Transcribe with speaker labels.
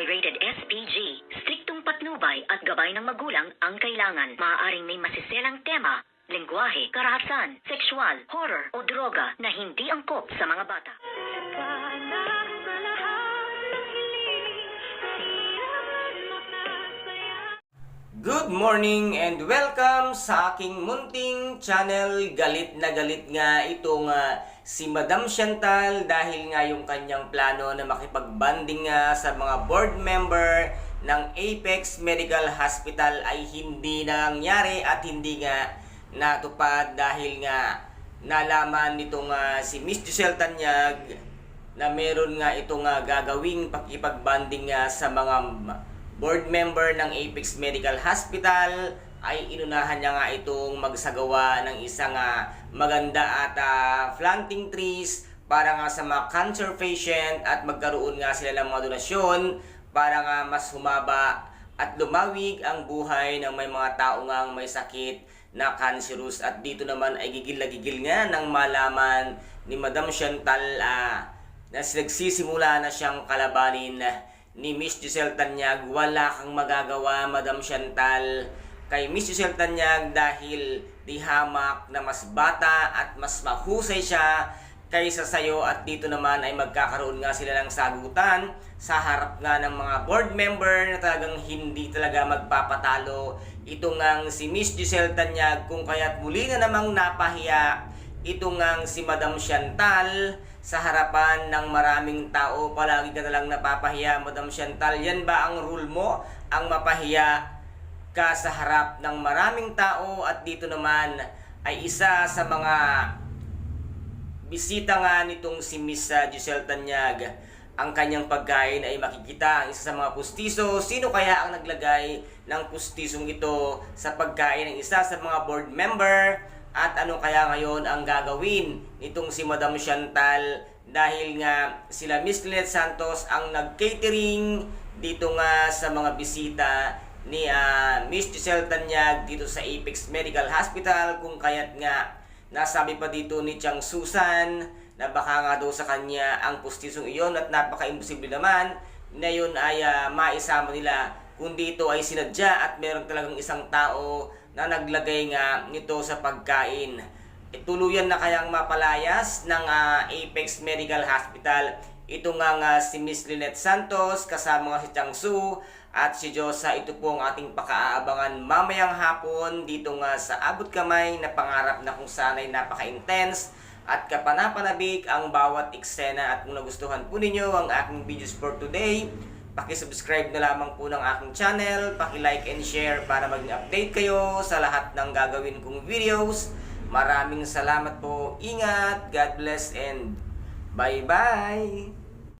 Speaker 1: Rated SPG. Striktong patnubay at gabay ng magulang ang kailangan. Maaaring may masiselang tema, lengguwahe, karahasan, sexual, horror o droga na hindi angkop sa mga bata.
Speaker 2: Good morning and welcome sa aking munting channel. Galit na galit nga itong si Madam Chantal dahil nga yung kanyang plano na makipagbanding nga sa mga board member ng Apex Medical Hospital ay hindi nangyari at hindi nga natupad dahil nga nalaman nitong si Miss Giselle Tanyag na meron nga itong gagawing pakipagbanding sa mga board member ng Apex Medical Hospital. Ay inunahan niya nga itong magsagawa ng isang maganda at planting trees para nga sa mga cancer patient at magkaroon nga sila ng mga donasyon para nga mas humaba at lumawig ang buhay ng may mga tao nga may sakit na cancerous. At dito naman ay gigil na gigil nga nang malaman ni Madam Chantal na nagsisimula na siyang kalabanin ni Miss Giselle Tanyag. Wala kang magagawa, Madam Chantal, kay Miss Giselle Tanyag dahil di hamak na mas bata at mas mahusay siya kaysa sayo. At dito naman ay magkakaroon nga sila ng sagutan sa harap nga ng mga board member na talagang hindi talaga magpapatalo. Ito ngang si Miss Giselle Tanyag, kung kaya't muli na namang napahiya ito ngang si Madam Chantal sa harapan ng maraming tao. Palagi ka nalang napapahiya, Madam Chantal. Yan ba ang rule mo? Ang mapahiya ka sa harap ng maraming tao? At dito naman ay isa sa mga bisita nga nitong si Miss Giselle Tanyag. Ang kanyang pagkain ay makikita ang isa sa mga pustiso. Sino kaya ang naglagay ng pustisong ito sa pagkain ng isa sa mga board member? At ano kaya ngayon ang gagawin nitong si Madam Chantal dahil nga sila Miss Lynette Santos ang nag-catering dito nga sa mga bisita ni Miss Giselle Tanyag dito sa Apex Medical Hospital. Kung kaya't nga nasabi pa dito ni Chang Susan na baka nga daw sa kanya ang pustisong iyon at napaka-imposible naman na yun ay maisama nila, kundi ito ay sinadya at meron talagang isang tao na naglagay nga nito sa pagkain. Tuluyan na kayang mapalayas ng Apex Medical Hospital ito nga si Miss Lynette Santos kasama nga si Chang Su at si Josa. Ito po ang ating pakaabangan mamayang hapon dito nga sa Abot Kamay na pangarap na kung saan ay napaka-intense at kapanapanabik ang bawat eksena. At kung nagustuhan po ninyo ang aking videos for today, paki-subscribe na lamang po ng aking channel, paki-like and share para maging update kayo sa lahat ng gagawin kong videos. Maraming salamat po. Ingat, God bless and bye-bye!